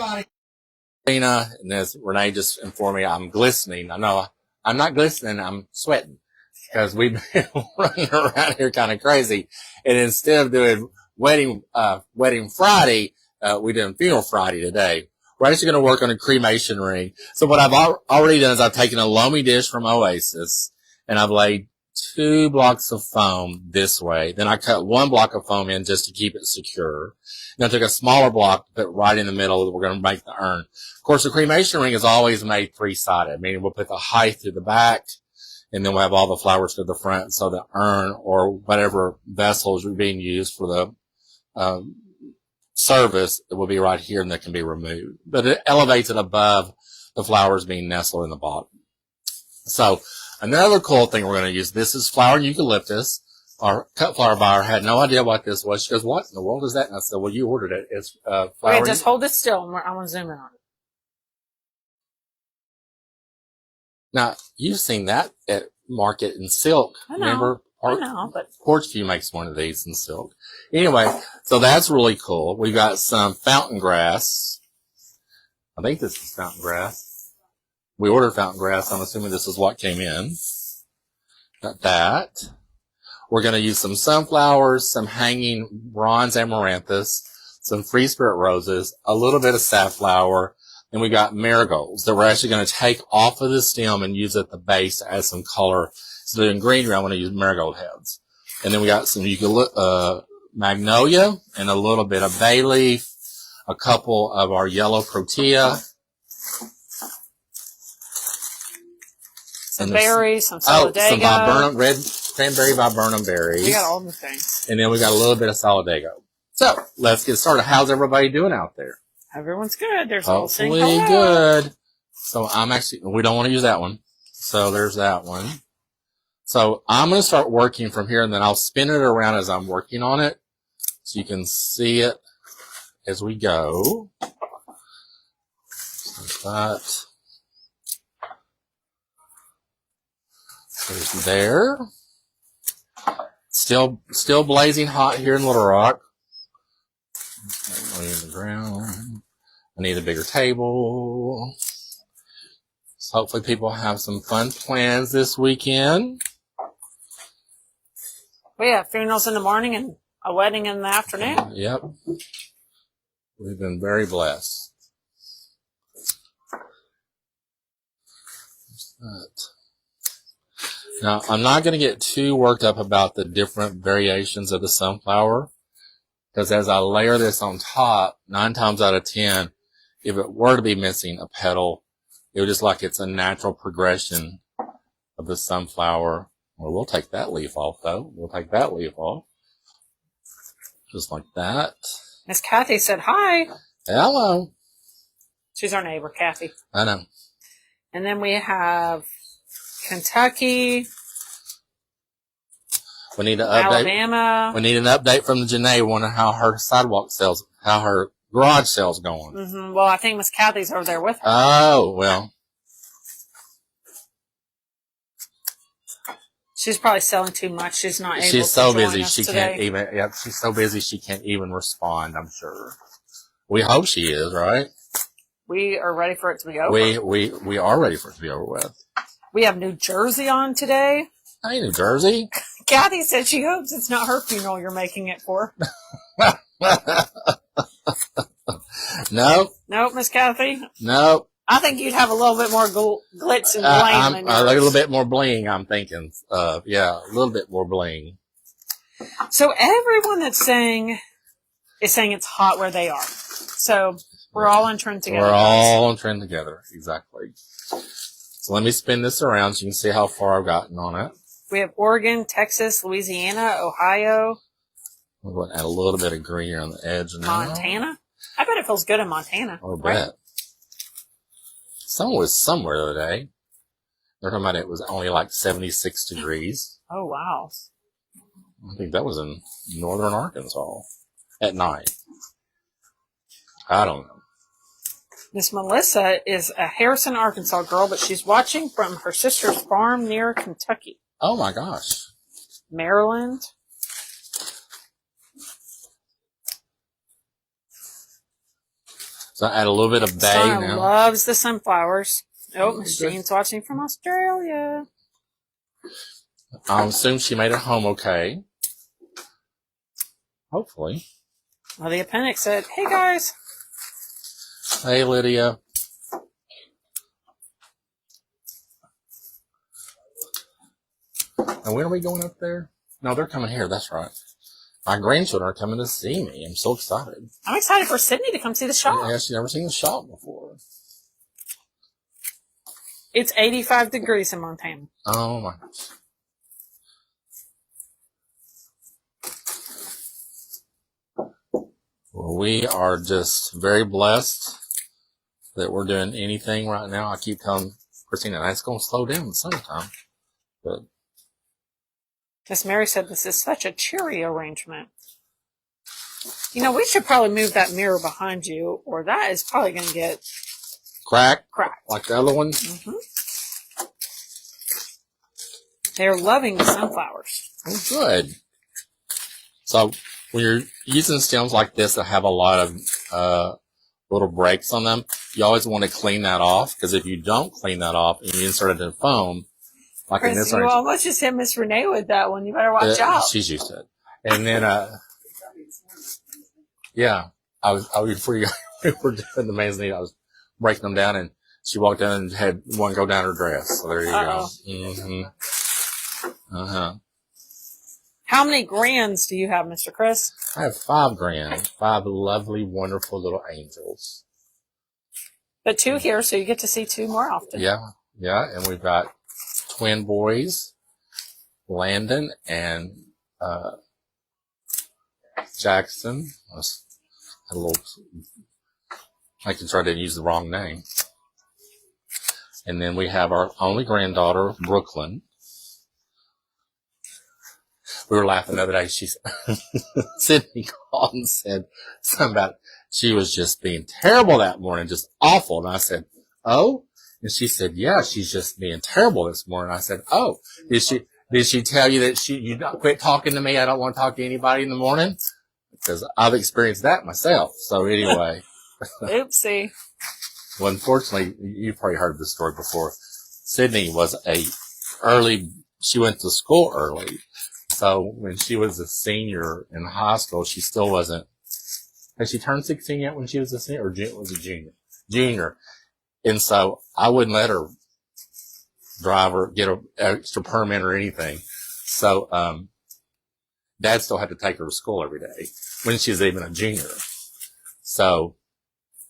everybody. Tina, and as Renee just informed me, I'm glistening. I know I'm not glistening, I'm sweating because we've been running around here kind of crazy. And instead of doing wedding Friday, we did funeral Friday today. We're actually going to work on a cremation ring. So what I've already done is I've taken a loamy dish from Oasis and I've laid 2 blocks of foam this way. Then I cut 1 block of foam in just to keep it secure. Then I took a smaller block to put right in the middle that we're going to make the urn. Of course, the cremation ring is always made 3-sided, meaning we'll put the height to the back, and then we'll have all the flowers to the front, so the urn or whatever vessels are being used for the service, it will be right here and that can be removed. But it elevates it above the flowers being nestled in the bottom. So another cool thing we're going to use, this is flower eucalyptus. Our cut flower buyer had no idea what this was. She goes, what in the world is that? And I said, well, you ordered it. It's flower. Okay, just hold it still. I want to zoom in on it. Now, you've seen that at Market in silk. I know. Remember? I know, but Porchview makes one of these in silk. Anyway, so that's really cool. We've got some fountain grass. I think this is fountain grass. We ordered fountain grass. I'm assuming this is what came in. Got that. We're going to use some sunflowers, some hanging bronze amaranthus, some free spirit roses, a little bit of safflower, and we got marigolds that we're actually going to take off of the stem and use at the base to add some color. So in greenery, I'm going to use marigold heads. And then we got some magnolia and a little bit of bay leaf, a couple of our yellow protea. Some berries, some solidego. Some red cranberry viburnum berries. We got all the things. And then we got a little bit of solidego. So let's get started. How's everybody doing out there? Everyone's good. There's a little thing. Hopefully good. So we don't want to use that one. So there's that one. So I'm going to start working from here, and then I'll spin it around as I'm working on it so you can see it as we go. So that. There's there. Still blazing hot here in Little Rock. Lay in the ground. I need a bigger table. So hopefully people have some fun plans this weekend. We have funerals in the morning and a wedding in the afternoon. Yep. We've been very blessed. There's that. Now, I'm not going to get too worked up about the different variations of the sunflower, because as I layer this on top, 9 times out of 10, if it were to be missing a petal, it would just like it's a natural progression of the sunflower. Well, we'll take that leaf off, though. We'll take that leaf off. Just like that. Miss Kathy said hi. Hello. She's our neighbor, Kathy. I know. And then we have Kentucky. We need an update. Alabama. We need an update from the Janae, wondering how her how her garage sales going. Mm-hmm. Well, I think Miss Kathy's over there with her. Oh, well. She's probably selling too much. She's not able to She's so join busy us she today. can't even. Yeah, she's so busy she can't even respond. I'm sure. We hope she is, right? We are ready for it to be over. We are ready for it to be over with. We have New Jersey on today. Hey, New Jersey. Kathy said she hopes it's not her funeral you're making it for. No. Nope, Miss Kathy. No. I think you'd have a little bit more glitz and bling than yours. A little bit more bling, I'm thinking. Yeah, a little bit more bling. So everyone that's saying is saying it's hot where they are. So we're all on trend together. We're all on trend together, exactly. So let me spin this around so you can see how far I've gotten on it. We have Oregon, Texas, Louisiana, Ohio. I'm going to add a little bit of green here on the edge now. Montana. I bet it feels good in Montana. I bet. Someone was somewhere the other day. They're talking about it was only like 76 degrees. Oh, wow. I think that was in northern Arkansas at night. I don't know. Miss Melissa is a Harrison, Arkansas girl, but she's watching from her sister's farm near Kentucky. Oh, my gosh. Maryland. So I add a little bit of bay Donna now. loves the sunflowers. Oh, Miss Jean's watching from Australia. I'll assume she made it home okay. Hopefully. Well, the appendix said, "Hey guys." Hey, Lydia. And when are we going up there? No, they're coming here. That's right. My grandchildren are coming to see me. I'm so excited. I'm excited for Sydney to come see the shop. Yeah, she's never seen the shop before. It's 85 degrees in Montana. Oh, my gosh. Well, we are just very blessed that we're doing anything right now. I keep telling Christina, that's going to slow down in the summertime. But Miss Mary said this is such a cheery arrangement. You know, we should probably move that mirror behind you, or that is probably going to get cracked cracked. like the other one. Mm-hmm. They're loving the sunflowers. Oh, good. So when you're using stems like this that have a lot of little breaks on them, you always want to clean that off, because if you don't clean that off and you insert it in foam, like Chris, in this you one, almost just hit Miss Renee with that one. You better watch out. she's used to it. And then, yeah, I was before you we were doing the mezzanine, I was breaking them down, and she walked down and had one go down her dress. So there you go. Mm-hmm. How many grands do you have, Mr. Chris? I have 5 grand, 5 lovely, wonderful little angels. But 2 here, so you get to see 2 more often. Yeah, and we've got twin boys, Landon and Jackson. I can try to use the wrong name. And then we have our only granddaughter, Brooklyn. We were laughing the other day. Sydney called and said something about she was just being terrible that morning, just awful. And I said, "Oh?" And she said, "Yeah, she's just being terrible this morning." I said, "Oh, did she tell you that you don't quit talking to me? I don't want to talk to anybody in the morning?" Because I've experienced that myself. So anyway. Oopsie. Well, unfortunately, you've probably heard this story before. Sydney was she went to school early. So when she was a senior in high school, she still wasn't, had she turned 16 yet when she was a senior, or was a junior? Junior. And so I wouldn't let her drive or get an extra permit or anything. So, Dad still had to take her to school every day when she was even a junior. So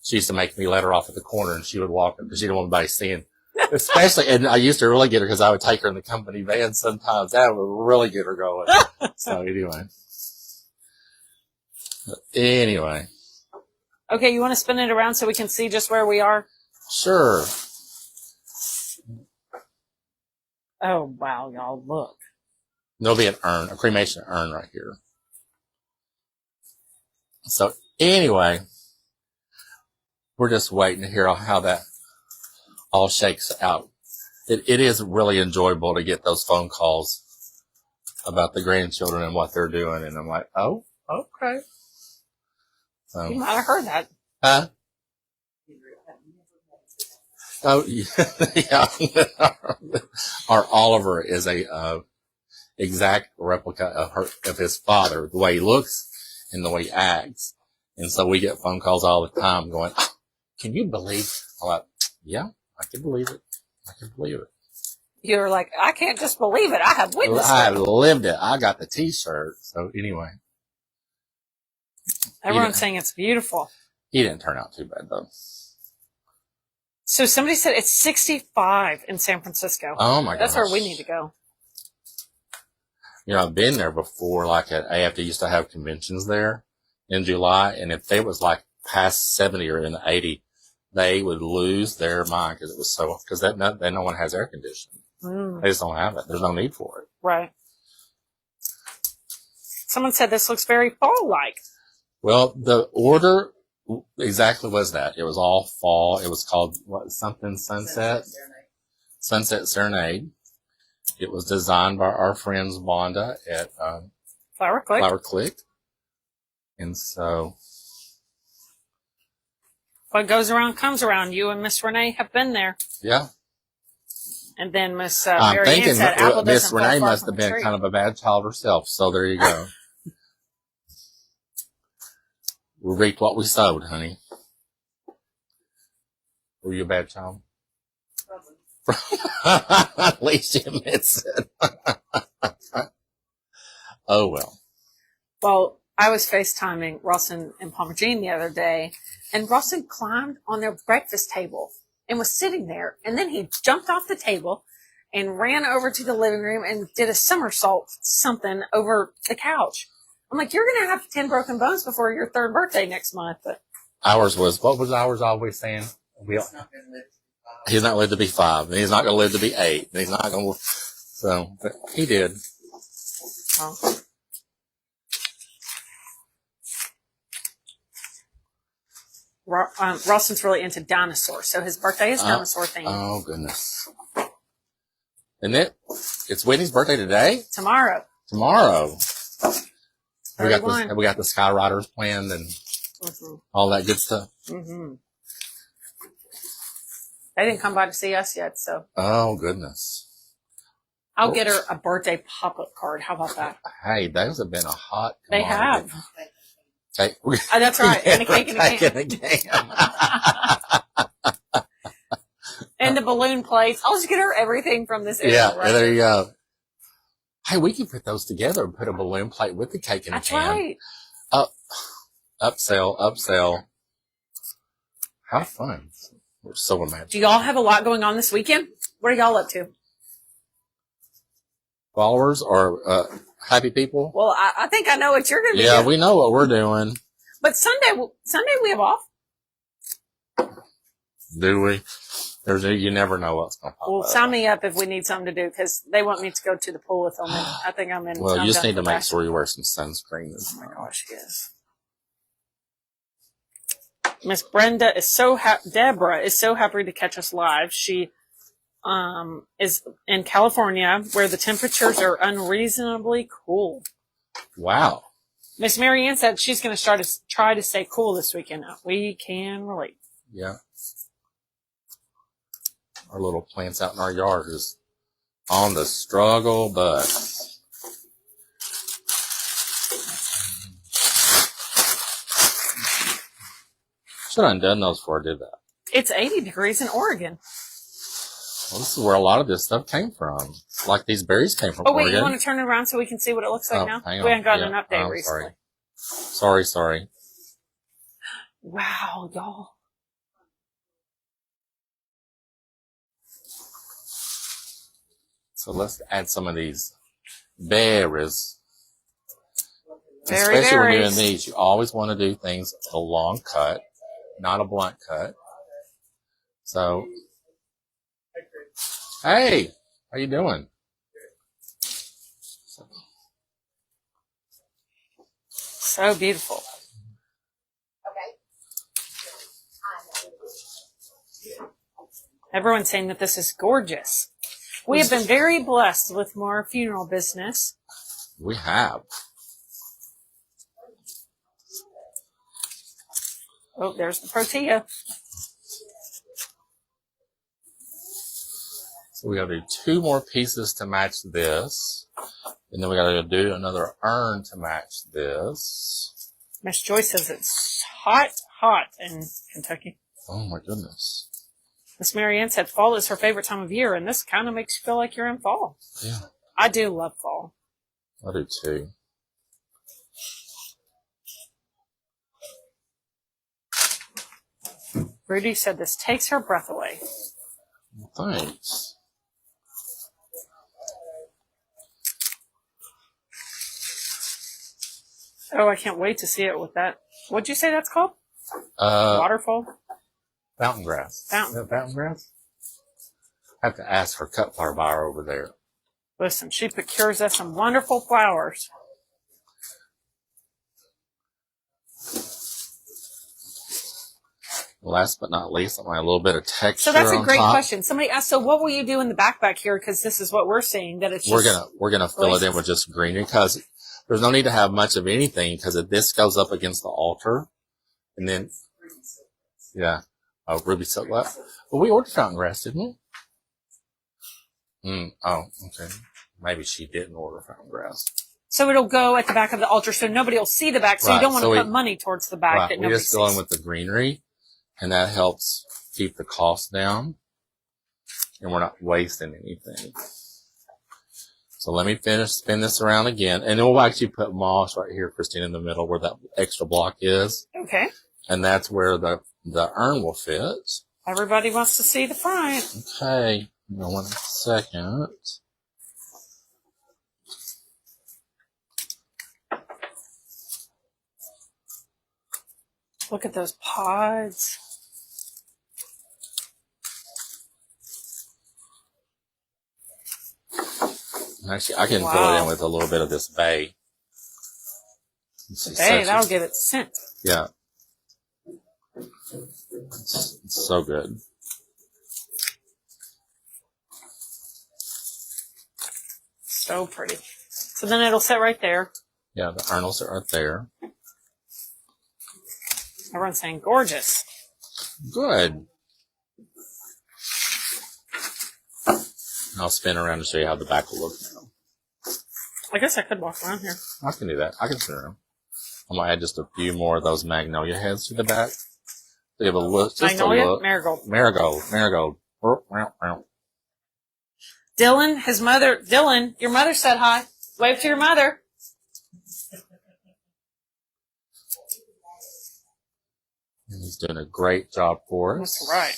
she used to make me let her off at the corner, and she would walk because she didn't want anybody seeing. Especially, and I used to really get her because I would take her in the company van sometimes. That would really get her going. So anyway. Okay, you want to spin it around so we can see just where we are? Sure. Oh, wow, y'all, look. There'll be a cremation urn right here. So anyway, we're just waiting to hear how that all shakes out. It is really enjoyable to get those phone calls about the grandchildren and what they're doing. And I'm like, oh, okay. So, you might have heard that. Huh? Oh, yeah. Our Oliver is a exact replica of his father, the way he looks and the way he acts. And so we get phone calls all the time going, "Can you believe?" I'm like, "Yeah, I can believe it. I can believe it." You're like, "I can't just believe it. I have witnessed it. I have lived it. I got the T-shirt." So anyway. Everyone's saying it's beautiful. He didn't turn out too bad, though. So somebody said it's 65 in San Francisco. Oh, my gosh. That's where we need to go. You know, I've been there before, like at AF, they used to have conventions there in July, and if they was like past 70 or in the 80, they would lose their mind because it was because no one has air conditioning. They just don't have it. There's no need for it. Right. Someone said this looks very fall-like. Well, the order exactly was that. It was all fall. It was called Sunset Serenade. It was designed by our friends Wanda at Flower Click. And so What goes around comes around. You and Miss Renee have been there. Yeah. And then Miss I'm Mary thinking Ann said apple Miss doesn't fall Renee far must from have the been tree. kind of a bad child herself. So there you go. We reaped what we sowed, honey. Were you a bad child? At least she admits it. Oh, well. Well, I was FaceTiming Rawson and Palmer Jean the other day, and Rawson climbed on their breakfast table and was sitting there. And then he jumped off the table and ran over to the living room and did a somersault something over the couch. I'm like, you're going to have 10 broken bones before your 3rd birthday next month. But Ours was, what was ours always saying? He's not lived to be 5, and he's not going to live to be 8, and he's not going to, so, but he did. well, Rawson's really into dinosaurs, so his birthday is dinosaur themed. Oh, goodness. Isn't it? It's Whitney's birthday today? Tomorrow. We got the Skyriders planned and all that good stuff. Mm-hmm. They didn't come by to see us yet, so. Oh, goodness. I'll get her a birthday pop-up card. How about that? Hey, those have been a hot commodity. They have. Hey, That's right. And a cake and a can. And the balloon plates. I'll just get her everything from this area. Yeah, right there you go. Hey, we can put those together and put a balloon plate with the cake and a can. That's right. Upsell. How fun. We're so imagined. Do y'all have a lot going on this weekend? What are y'all up to? Followers or happy people? Well, I think I know what you're going to be doing. Yeah, we know what we're doing. But Sunday we have off. Do we? You never know what's going to pop Well, up. sign me up if we need something to do, because they want me to go to the pool with them. And I think I'm in. Well, I'm you just done need to for make that. sure you wear some sunscreen. Oh my gosh, yes. Miss Brenda is Deborah is so happy to catch us live. She is in California, where the temperatures are unreasonably cool. Wow. Miss Mary Ann said she's going to try to stay cool this weekend. We can relate. Yeah. Our little plants out in our yard is on the struggle bus. Should have done those before I did that. It's 80 degrees in Oregon. Well, this is where a lot of this stuff came from. Like these berries came from Oh, wait, Oregon. you want to turn it around so we can see what it looks like now? Hang on. We haven't gotten Yeah. an update Oh, recently. Sorry. Wow, y'all. So let's add some of these berries. Very Especially when berries. you're doing these, you always want to do things a long cut, not a blunt cut. So, hey, how you doing? So beautiful. Everyone's saying that this is gorgeous. We have been very blessed with more funeral business. We have. Oh, there's the protea. So we got to do 2 more pieces to match this. And then we got to do another urn to match this. Miss Joyce says it's hot in Kentucky. Oh my goodness. Miss Mary Ann said fall is her favorite time of year, and this kind of makes you feel like you're in fall. Yeah. I do love fall. I do too. Rudy said this takes her breath away. Thanks. Oh, I can't wait to see it with that. What'd you say that's called? Waterfall? Fountain grass. Fountain. Is that fountain grass? I have to ask her cut flower buyer over there. Listen, she procures us some wonderful flowers. Last but not least, I want a little bit of texture. So that's a on great top. question. Somebody asked, so what will you do in the back here? Because this is what we're seeing, that it's just... We're gonna fill it in with just greenery, because there's no need to have much of anything, because this goes up against the altar, and then Yeah. Oh, Ruby said what? Well, we ordered fountain grass, didn't we? Oh, okay. Maybe she didn't order fountain grass. So it'll go at the back of the altar, so nobody will see the back. So you don't want to put money towards the back that nobody sees. We just go in with the greenery, and that helps keep the cost down, and we're not wasting anything. So let me spin this around again, and then we'll actually put moss right here, Christine, in the middle where that extra block is. Okay. And that's where the urn will fit. Everybody wants to see the front. Okay. One second. Look at those pods. Actually, I can fill it in with a little bit of this bay. Bay, that'll give it scent. Yeah. It's so good. So pretty. So then it'll sit right there. Yeah, the urn will sit right there. Everyone's saying gorgeous. Good. I'll spin around to show you how the back will look now. I guess I could walk around here. I can do that. I can spin around. I'm going to add just a few more of those magnolia heads to the back. To give a look. Just Magnolia? a look. Marigold. Marigold. Dylan, your mother said hi. Wave to your mother. He's doing a great job for us. That's right.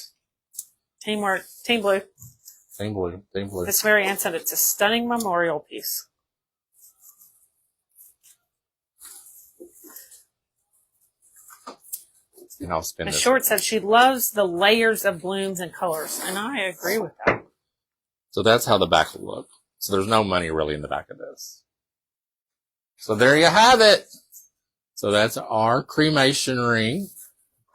Teamwork. Team Blue. Team Blue. Team Blue. Miss Mary Ann said it's a stunning memorial piece. And I'll spin Miss this. Short said she loves the layers of blooms and colors, and I agree with that. So that's how the back will look. So there's no money really in the back of this. So there you have it. So that's our cremation ring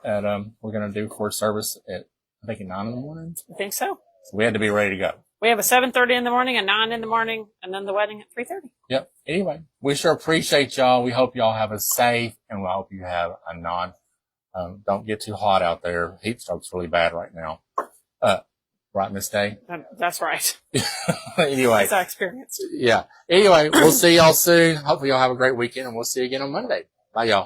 that we're going to do for service at, I think, at 9 in the morning. I think so. So we had to be ready to go. We have a 7:30 in the morning, a 9 in the morning, and then the wedding at 3:30. Yep. Anyway, we sure appreciate y'all. We hope y'all have a safe, and we hope you have a don't get too hot out there. Heat stroke's really bad right now. Right, Miss Day? That's right. Anyway. That's our experience. Yeah. Anyway, we'll see y'all soon. Hopefully y'all have a great weekend, and we'll see you again on Monday. Bye, y'all.